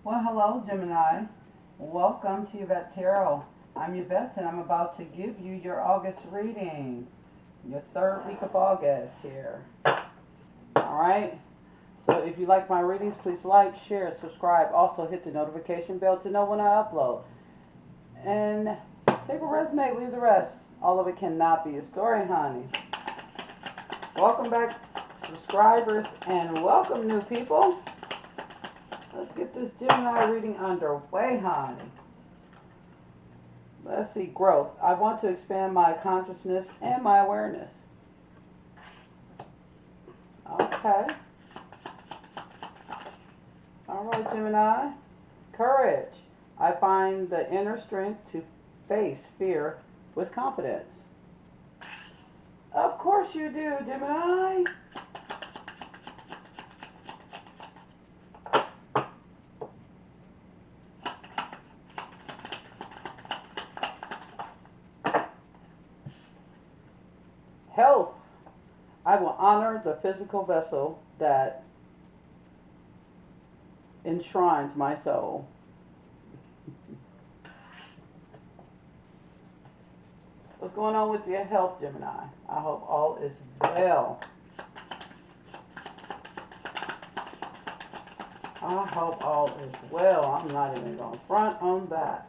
Well, hello, Gemini. Welcome to Yvette Tarot. I'm Yvette, and I'm about to give you your August reading, your third week of August here. All right. So if you like my readings, please like, share, subscribe. Also, hit the notification bell to know when I upload. And take what resonates, leave the rest. All of it cannot be a story, honey. Welcome back, subscribers, and welcome, new people. Let's get this Gemini reading underway, honey. Let's see, growth. I want to expand my consciousness and my awareness. Okay. All right, Gemini. Courage. I find the inner strength to face fear with confidence. Of course you do, Gemini. Health. I will honor the physical vessel that enshrines my soul. What's going on with your health, Gemini? I hope all is well. I hope all is well. I'm not even going to front on that.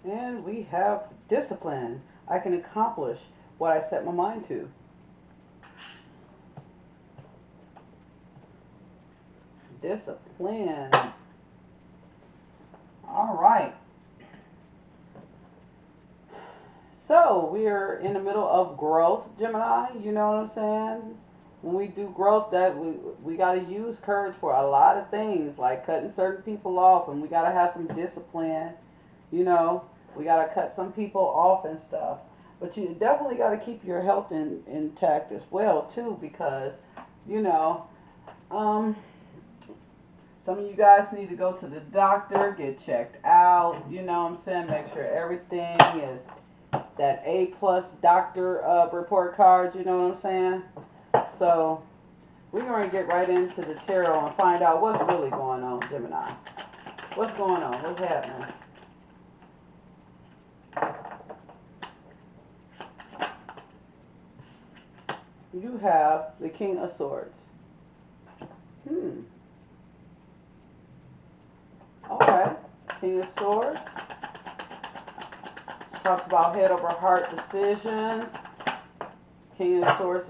And we have discipline. I can accomplish what I set my mind to. Discipline. All right. So we're in the middle of growth, Gemini. You know what I'm saying? When we do growth, that we got to use courage for a lot of things, like cutting certain people off, and we got to have some discipline. You know, we got to cut some people off and stuff. But you definitely got to keep your health intact as well, too, because, you know, some of you guys need to go to the doctor, get checked out, you know what I'm saying? Make sure everything is that A plus doctor report card, you know what I'm saying? So, we're going to get right into the tarot and find out what's really going on, Gemini. What's going on? What's happening? You have the King of Swords. Okay. King of Swords. Talks about head over heart decisions. King of Swords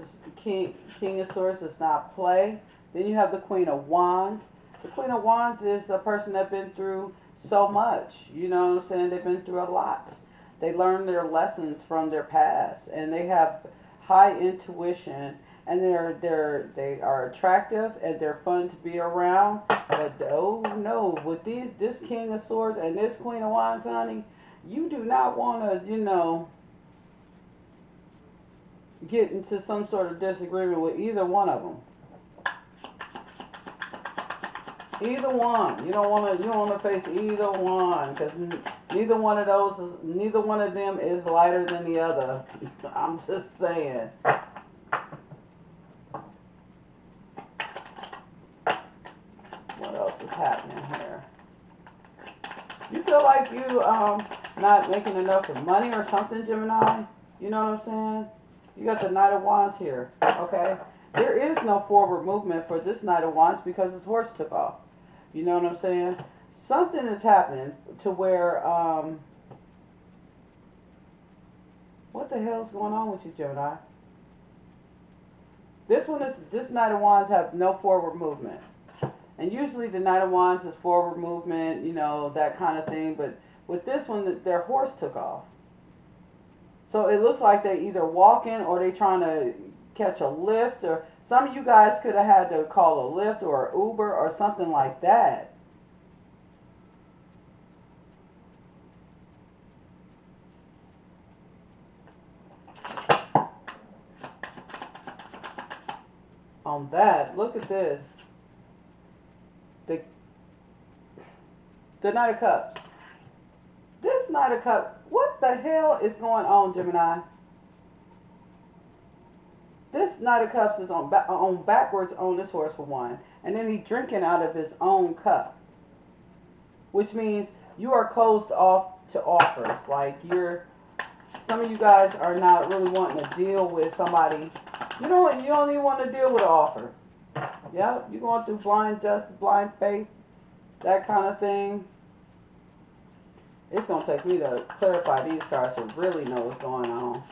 does not play. Then you have the Queen of Wands. The Queen of Wands is a person that's been through so much. You know what I'm saying? They've been through a lot. They learn their lessons from their past, and they have high intuition, and they are attractive and they're fun to be around. But oh no, with this King of Swords and this Queen of Wands, honey, you do not want to, get into some sort of disagreement with either one of them. Either one. You don't want to face either one, because neither one of them is lighter than the other. I'm just saying. What else is happening here? You feel like you not making enough money or something, Gemini? You know what I'm saying? You got the Knight of Wands here, okay? There is no forward movement for this Knight of Wands because his horse took off. You know what I'm saying? Something is happening to where, what the hell is going on with you, Gemini? This Knight of Wands have no forward movement. And usually the Knight of Wands is forward movement, you know, that kind of thing. But with this one, their horse took off. So it looks like they either walking or they trying to catch a lift, or some of you guys could have had to call a Lyft or an Uber or something like that. On that, look at this. The, the Knight of Cups. This Knight of Cups, what the hell is going on, Gemini? This Knight of Cups is on backwards on this horse for one, and then he's drinking out of his own cup, which means you are closed off to offers. Like some of you guys are not really wanting to deal with somebody. You know what? You don't even want to deal with an offer. Yeah, you're going through blind justice, blind faith, that kind of thing. It's going to take me to clarify these cards to really know what's going on.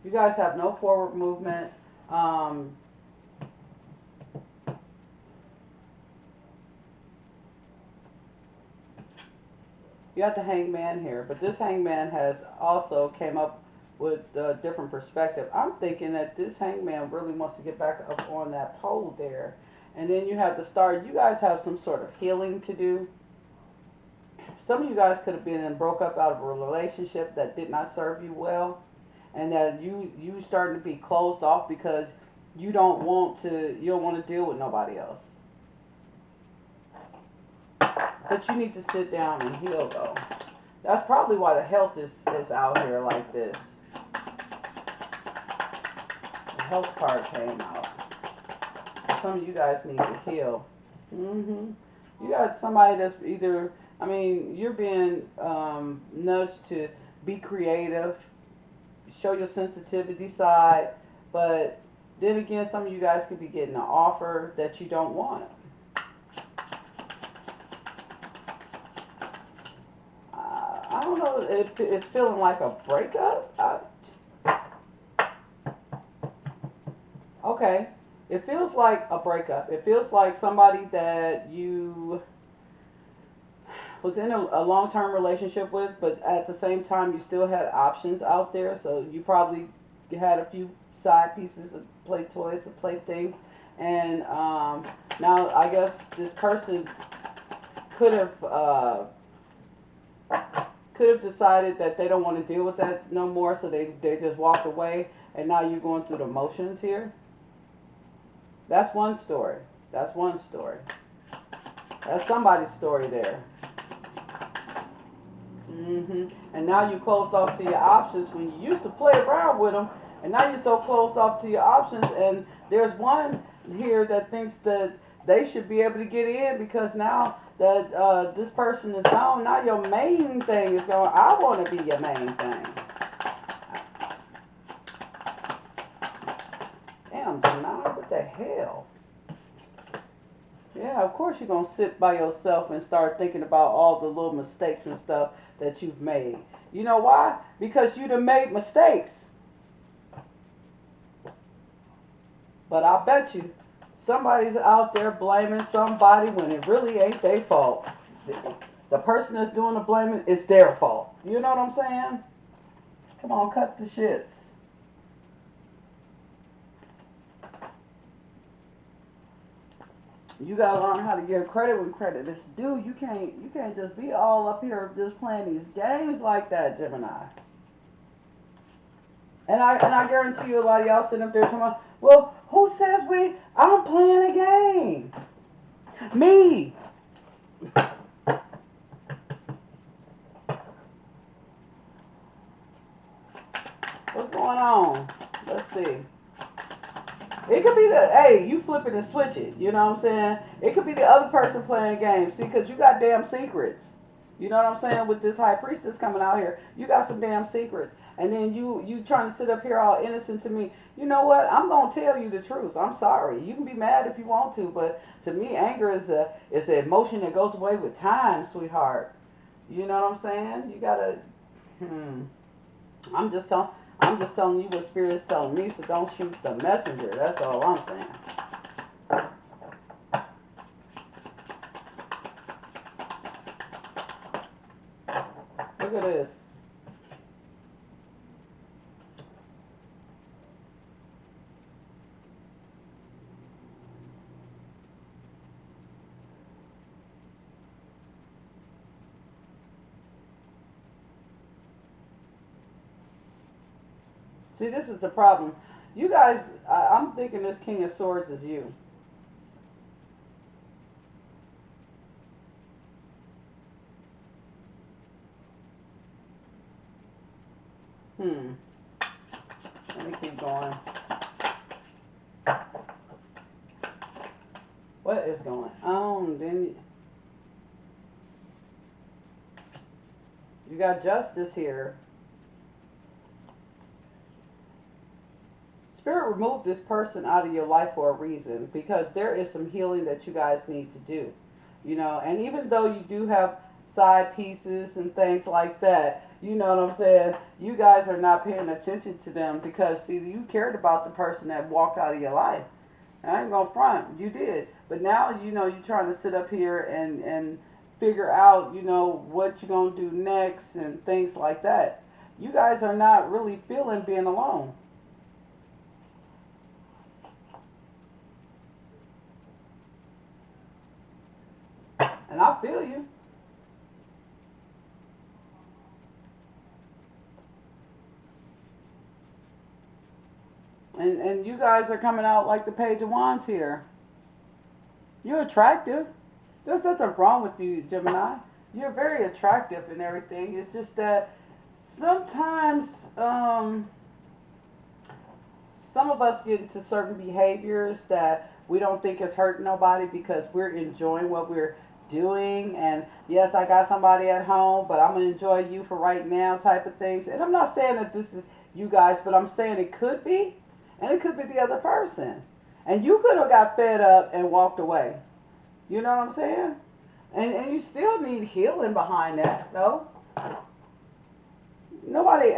You guys have no forward movement. You got the Hangman here, but this Hangman has also came up with a different perspective. I'm thinking that this Hangman really wants to get back up on that pole there. And then you have the Star. You guys have some sort of healing to do. Some of you guys could have been and broke up out of a relationship that did not serve you well, and that you starting to be closed off because you don't want to deal with nobody else. But you need to sit down and heal, though. That's probably why the health is out here like this. The health card came out. Some of you guys need to heal. You got somebody that's either, I mean, you're being nudged to be creative, show your sensitivity side, but then again, some of you guys could be getting an offer that you don't want. I don't know, it's feeling like a breakup. Okay, it feels like a breakup. It feels like somebody that you was in a long-term relationship with, but at the same time you still had options out there, so you probably had a few side pieces of play toys and play things, and now I guess this person could have decided that they don't want to deal with that no more, so they just walked away, and now you're going through the motions here. That's one story. That's one story. That's somebody's story there. And now you're closed off to your options when you used to play around with them, and now you're so closed off to your options. And there's one here that thinks that they should be able to get in because now that this person is gone, now your main thing is going. I want to be your main thing. Damn, Gemini, what the hell? Yeah, of course you're going to sit by yourself and start thinking about all the little mistakes and stuff that you've made. You know why? Because you done made mistakes. But I bet you somebody's out there blaming somebody when it really ain't their fault. The person that's doing the blaming, it's their fault. You know what I'm saying? Come on, cut the shits. You gotta learn how to give credit when credit is due. You can't just be all up here just playing these games like that, Gemini. And I guarantee you a lot of y'all sitting up there talking about, well, who says I'm playing a game? Me. What's going on? Let's see. It could be hey, you flip it and switch it. You know what I'm saying? It could be the other person playing a game. See, because you got damn secrets. You know what I'm saying? With this high priestess coming out here, you got some damn secrets. And then you trying to sit up here all innocent to me. You know what? I'm going to tell you the truth. I'm sorry. You can be mad if you want to, but to me, anger is an emotion that goes away with time, sweetheart. You know what I'm saying? You got to, I'm just telling you what Spirit's telling me, so don't shoot the messenger. That's all I'm saying. Look at this. See, this is the problem. You guys, I'm thinking this King of Swords is you. Let me keep going. What is going on? Then you got justice here. Spirit removed this person out of your life for a reason, because there is some healing that you guys need to do. You know, and even though you do have side pieces and things like that, you know what I'm saying, you guys are not paying attention to them because, see, you cared about the person that walked out of your life. I ain't gonna front, you did. But now, you know, you're trying to sit up here and figure out, you know, what you're gonna do next and things like that. You guys are not really feeling being alone. And I feel you. And you guys are coming out like the Page of Wands here. You're attractive. There's nothing wrong with you, Gemini. You're very attractive and everything. It's just that sometimes some of us get into certain behaviors that we don't think is hurting nobody because we're enjoying what we're doing. And yes, I got somebody at home, but I'm going to enjoy you for right now type of things. And I'm not saying that this is you guys, but I'm saying it could be. And it could be the other person. And you could have got fed up and walked away. You know what I'm saying? And you still need healing behind that, though. Nobody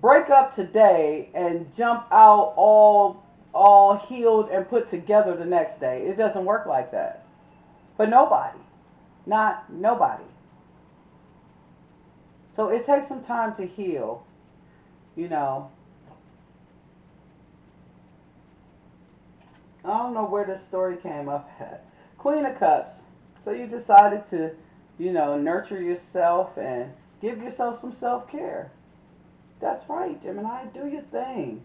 break up today and jump out all healed and put together the next day. It doesn't work like that. But nobody. Not nobody. So it takes some time to heal, you know. I don't know where this story came up at. Queen of Cups. So you decided to, you know, nurture yourself and give yourself some self-care. That's right, Gemini. Do your thing.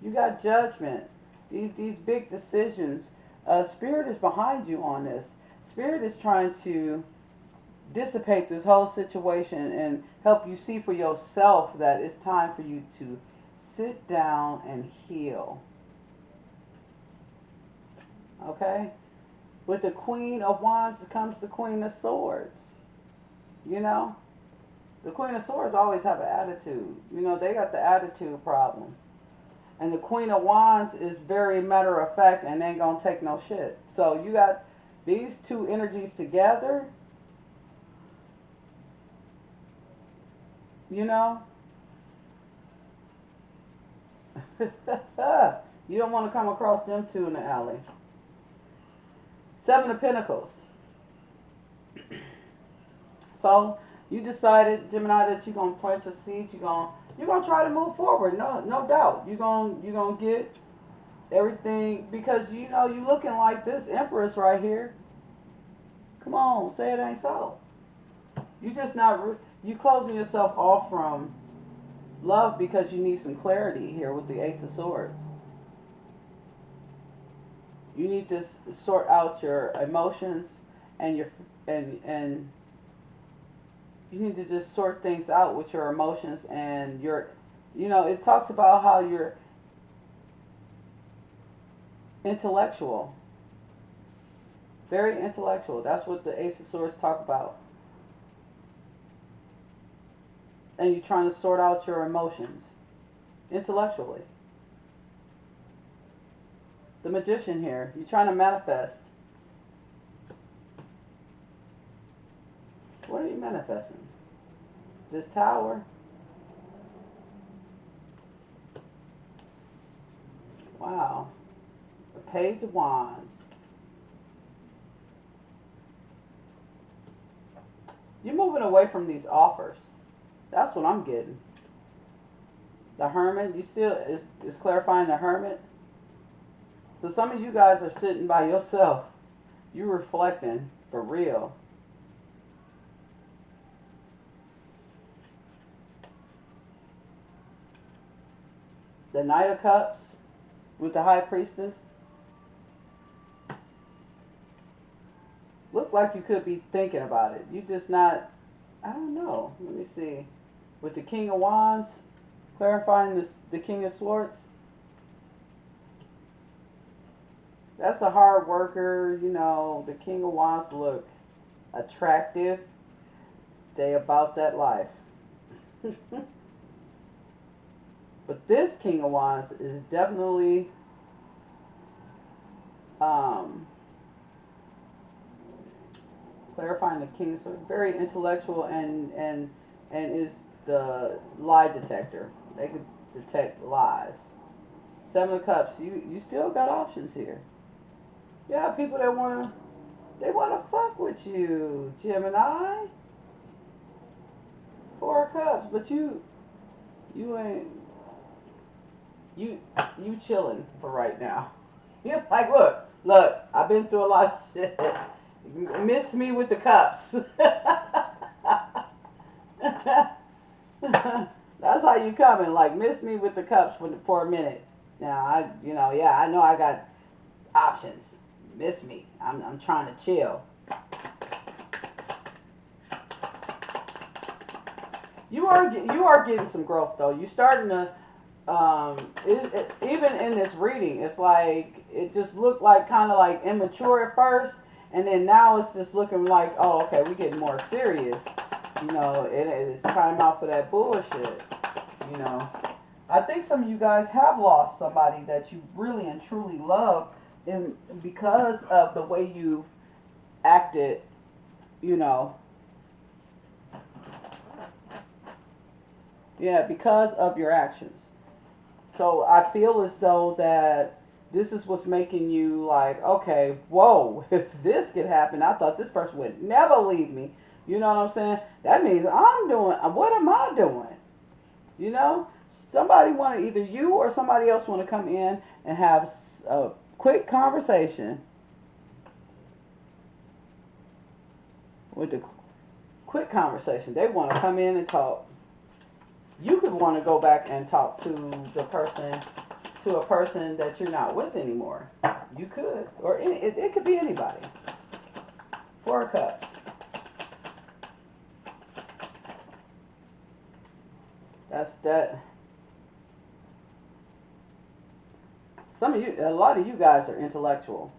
You got judgment. These big decisions. Spirit is behind you on this. Spirit is trying to dissipate this whole situation and help you see for yourself that it's time for you to sit down and heal. Okay? With the Queen of Wands comes the Queen of Swords. You know? The Queen of Swords always have an attitude. You know, they got the attitude problem. And the Queen of Wands is very matter of fact and ain't gonna take no shit. So you got these two energies together, you know? You don't want to come across them two in the alley. Seven of Pentacles. So you decided, Gemini, that you're gonna plant your seeds. You're gonna try to move forward. No doubt. You're gonna get everything, because you know you looking like this Empress right here. Come on, say it ain't so. You just not you closing yourself off from love because you need some clarity here with the Ace of Swords. You need to sort out your emotions and your and you need to just sort things out with your emotions and your, you know, it talks about how you're intellectual. Very intellectual. That's what the Ace of Swords talk about. And you're trying to sort out your emotions intellectually. The Magician here. You're trying to manifest. What are you manifesting? This Tower? Wow. The Page of Wands. You're moving away from these offers. That's what I'm getting. The Hermit. You still is clarifying the Hermit. So some of you guys are sitting by yourself. You're reflecting for real. The Knight of Cups with the High Priestess. Look like you could be thinking about it. You just not I don't know. Let me see. With the King of Wands, clarifying this, the King of Swords. That's a hard worker. You know, the King of Wands look attractive. They about that life. But this King of Wands is definitely um, clarifying the King. So very intellectual and is the lie detector. They could detect lies. Seven of Cups. You still got options here. Yeah, people that wanna fuck with you, Gemini. Four of Cups, but you ain't you you chilling for right now. You're like, look, I've been through a lot of shit. Miss me with the cups. That's how you coming, like miss me with the cups for a minute. Now yeah, I know I got options. Miss me. I'm trying to chill. You are getting some growth though. You starting to even in this reading, it's like it just looked like kind of like immature at first, and then now it's just looking like, oh, okay, we getting more serious. You know, it's time out for that bullshit. You know, I think some of you guys have lost somebody that you really and truly love, and because of the way you acted, you know, yeah, because of your actions. So I feel as though that this is what's making you like, okay, whoa, if this could happen, I thought this person would never leave me. You know what I'm saying? That means I'm doing, what am I doing? You know? Somebody want to, either you or somebody else want to come in and have a quick conversation with the quick conversation. They want to come in and talk. You could want to go back and talk to a person that you're not with anymore. You could, or it could be anybody. Four of Cups. That's that. A lot of you guys are intellectual.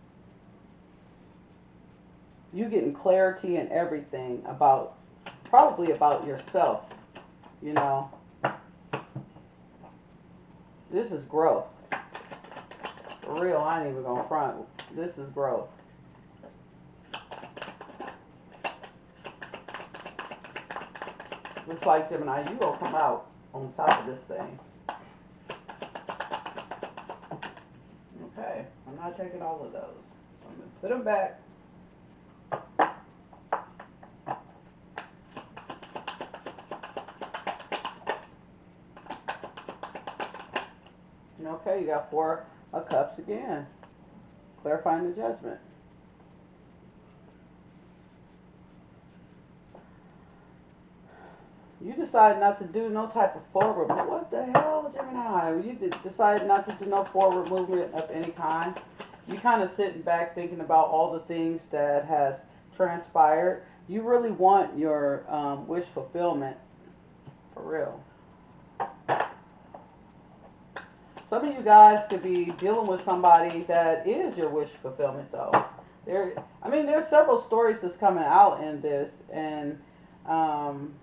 You getting clarity in everything about, probably about yourself. You know, this is growth. For real, I ain't even gonna front. This is growth. Looks like Gemini, you gonna come out on top of this thing. Okay, I'm not taking all of those. I'm gonna put them back. Okay, you got Four of Cups again. Clarifying the Judgment. You decide not to do no type of forward movement. What the hell, Gemini? You decide not to do no forward movement of any kind. You kind of sitting back thinking about all the things that has transpired. You really want your wish fulfillment, for real. Some of you guys could be dealing with somebody that is your wish fulfillment, though. There's several stories that's coming out in this, and um,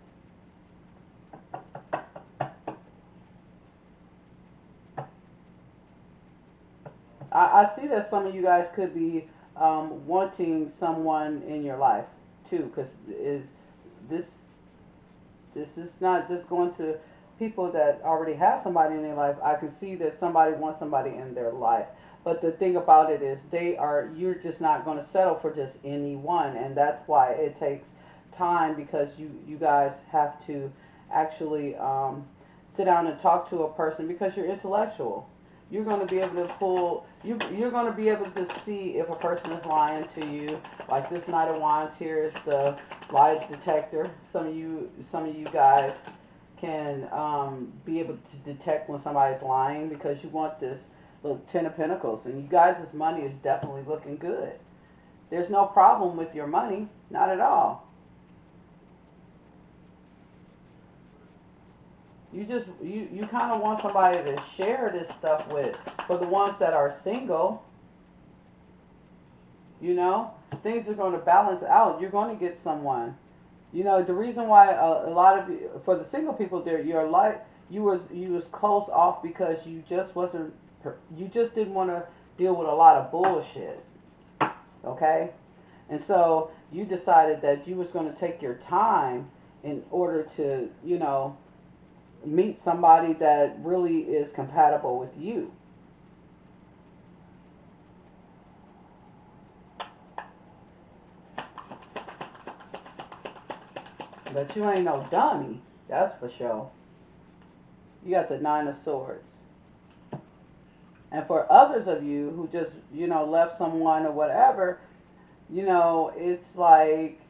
I see that some of you guys could be wanting someone in your life too, because this this is not just going to people that already have somebody in their life. I can see that somebody wants somebody in their life. But the thing about it is you're just not going to settle for just anyone, and that's why it takes time, because you guys have to actually sit down and talk to a person, because you're intellectual. You're going to be able to you're going to be able to see if a person is lying to you. Like this Knight of Wands here is the lie detector. Some of you guys can be able to detect when somebody's lying, because you want this little Ten of Pentacles, and you guys' money is definitely looking good. There's no problem with your money, not at all. you kind of want somebody to share this stuff with. For the ones that are single, you know, things are going to balance out. You're going to get someone. You know, the reason why a lot of you, for the single people there, your life, you was close off because you just wasn't, you just didn't want to deal with a lot of bullshit. Okay? And so you decided that you was going to take your time in order to, you know, meet somebody that really is compatible with you. But you ain't no dummy, that's for sure. You got the Nine of Swords. And for others of you who just, you know, left someone or whatever, you know, it's like,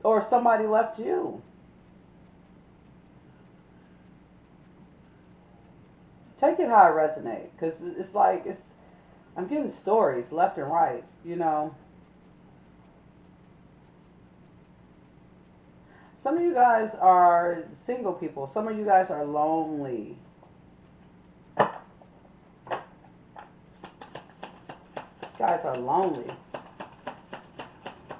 or somebody left you. Take it how it resonates, because it's like, I'm getting stories left and right, you know. Some of you guys are single people. Some of you guys are lonely. You guys are lonely.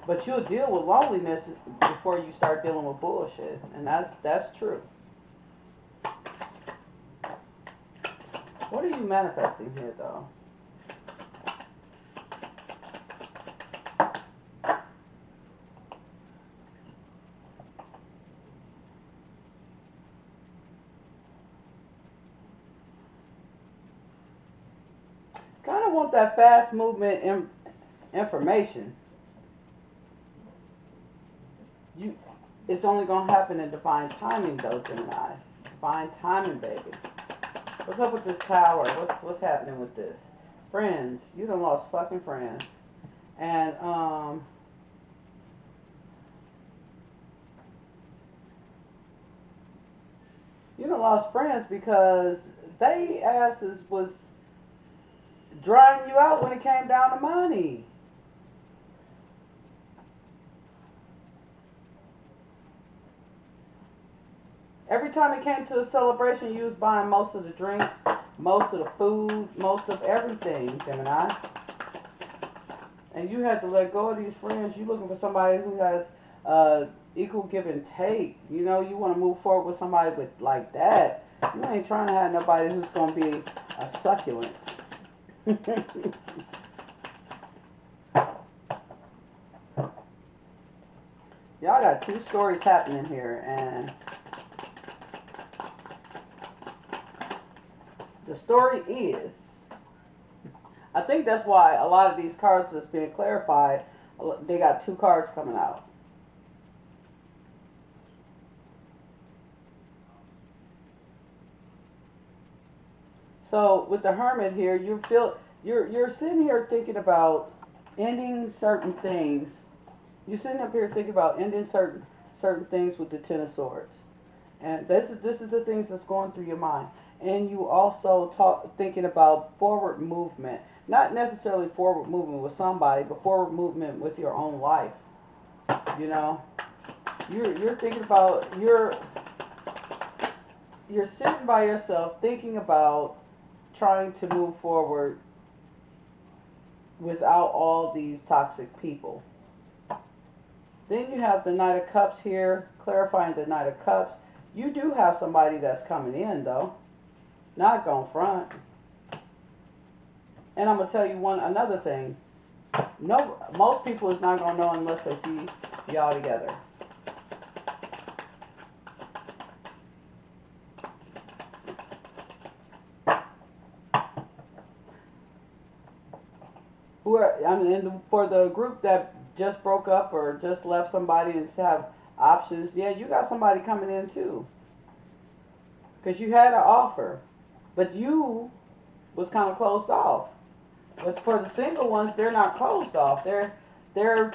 But you'll deal with loneliness before you start dealing with bullshit. And that's true. What are you manifesting here, though? Kind of want that fast movement information. It's only gonna happen in divine timing, though, Gemini. Divine timing, baby. What's up with this tower? What's happening with this? Friends, you done lost fucking friends, and you done lost friends because they asses was drying you out when it came down to money. Every time it came to a celebration, you was buying most of the drinks, most of the food, most of everything, Gemini. And you had to let go of these friends. You looking for somebody who has equal give and take. You know, you want to move forward with somebody with like that. You ain't trying to have nobody who's going to be a succulent. Y'all got two stories happening here, and the story is, I think that's why a lot of these cards that's being clarified, they got two cards coming out. So with the Hermit here, you're sitting here thinking about ending certain things. You're sitting up here thinking about ending certain things with the Ten of Swords, and this is the things that's going through your mind. And you also thinking about forward movement, not necessarily forward movement with somebody, but forward movement with your own life. You know, you're thinking about you're sitting by yourself thinking about trying to move forward without all these toxic people. Then you have the Knight of Cups here, clarifying the Knight of Cups. You do have somebody that's coming in, though. Not going front. And I'm going to tell you another thing. No, most people is not going to know unless they see y'all together. For the group that just broke up or just left somebody and have options, yeah, you got somebody coming in too. Because you had an offer, but you was kind of closed off. But for the single ones, they're not closed off. They're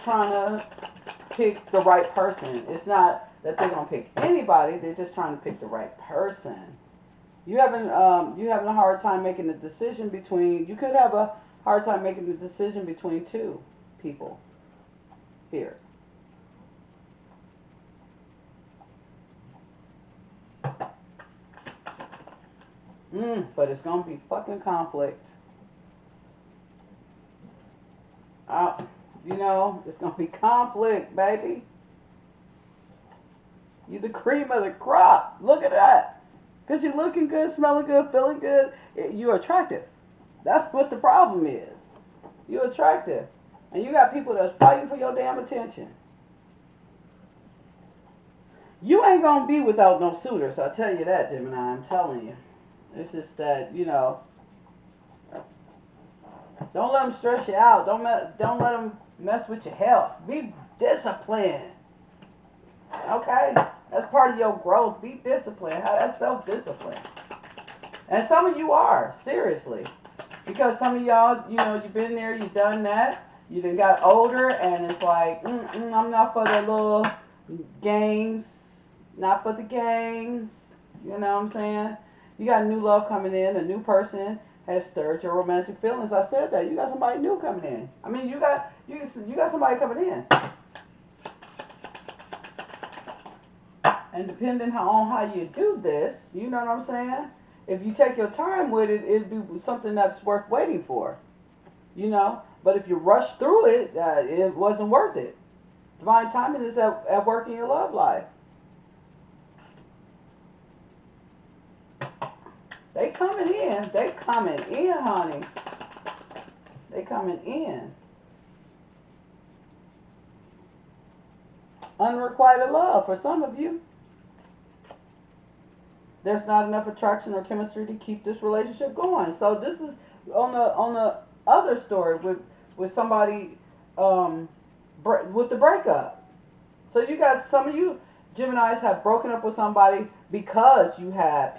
trying to pick the right person. It's not that they're gonna pick anybody. They're just trying to pick the right person. You having a hard time making a decision between. You could have a hard time making the decision between two people here. But it's gonna be fucking conflict. Uh, you know, it's gonna be conflict, baby. You the cream of the crop. Look at that. Cause you're looking good, smelling good, feeling good. You're attractive. That's what the problem is. You're attractive. And you got people that's fighting for your damn attention. You ain't gonna be without no suitors, I'll tell you that, Gemini. I'm telling you. It's just that, you know, don't let them stress you out. Don't let them mess with your health. Be disciplined. Okay? That's part of your growth. Be disciplined. Have that self-discipline. And some of you are, seriously. Because some of y'all, you know, you've been there, you've done that. You done got older, and it's like, I'm not for the little games. Not for the games. You know what I'm saying? You got new love coming in. A new person has stirred your romantic feelings. I said that. You got somebody new coming in. I mean, you got somebody coming in. And depending on how you do this, you know what I'm saying? If you take your time with it, it'd be something that's worth waiting for. You know? But if you rush through it, it wasn't worth it. Divine timing is at work in your love life. They coming in. They coming in, honey. They coming in. Unrequited love for some of you. There's not enough attraction or chemistry to keep this relationship going. So this is on the other story with somebody with the breakup. So you got some of you Geminis have broken up with somebody because you had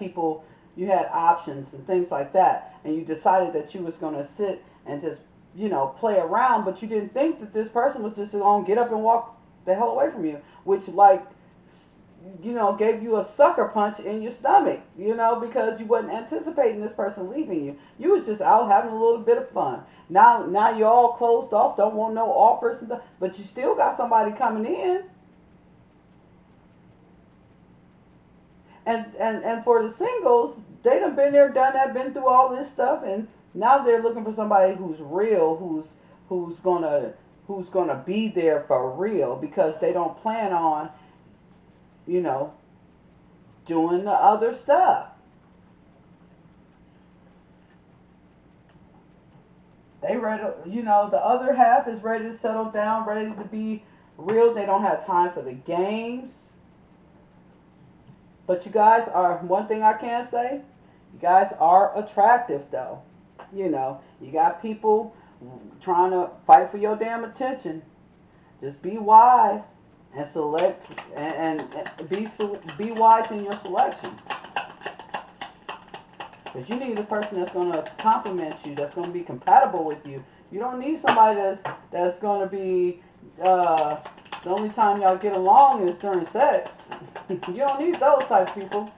options and things like that, and you decided that you was gonna sit and just play around, but you didn't think that this person was just gonna get up and walk the hell away from you, which gave you a sucker punch in your stomach, because you wasn't anticipating this person leaving you. You was just out having a little bit of fun. Now you're all closed off, don't want no offers and stuff, but you still got somebody coming in. And for the singles, they done been there, done that, been through all this stuff, and now they're looking for somebody who's real, who's gonna be there for real, because they don't plan on, doing the other stuff. They ready, the other half is ready to settle down, ready to be real. They don't have time for the games. But you guys are, one thing I can say, you guys are attractive though. You got people trying to fight for your damn attention. Just be wise and select and be wise in your selection. Because you need a person that's going to compliment you, that's going to be compatible with you. You don't need somebody that's going to be, the only time y'all get along is during sex. You don't need those type of people.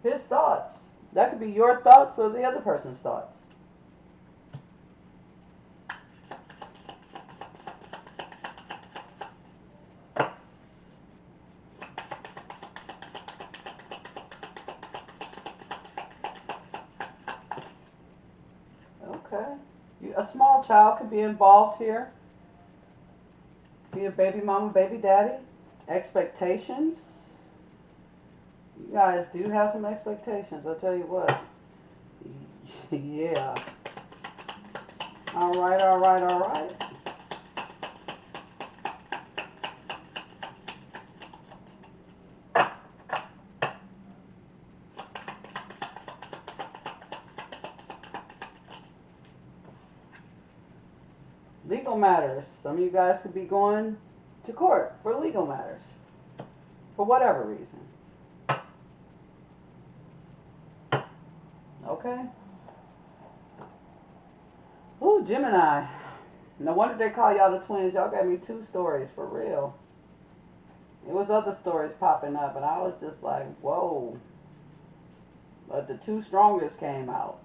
His thoughts. That could be your thoughts or the other person's thoughts. Okay. A small child could be involved here. Be a baby mama, baby daddy. Expectations. You guys do have some expectations, I'll tell you what. Yeah. Alright, alright, alright. Legal matters. Some of you guys could be going to court for legal matters. For whatever reason. Okay? Ooh, Gemini. No wonder they call y'all the twins. Y'all got me 2 stories, for real. It was other stories popping up, and I was just like, whoa. But the 2 strongest came out.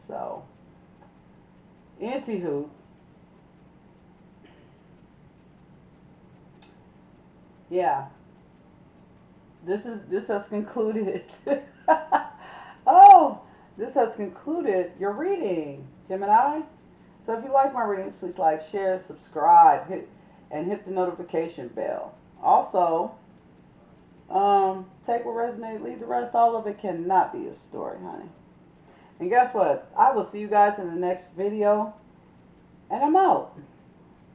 So, anywho. Yeah. this has concluded. Oh, this has concluded your reading, Gemini. So if you like my readings, please like, share, subscribe, hit the notification bell. Also, take what resonates, leave the rest. All of it cannot be a story, honey. And guess what? I will see you guys in the next video, and I'm out.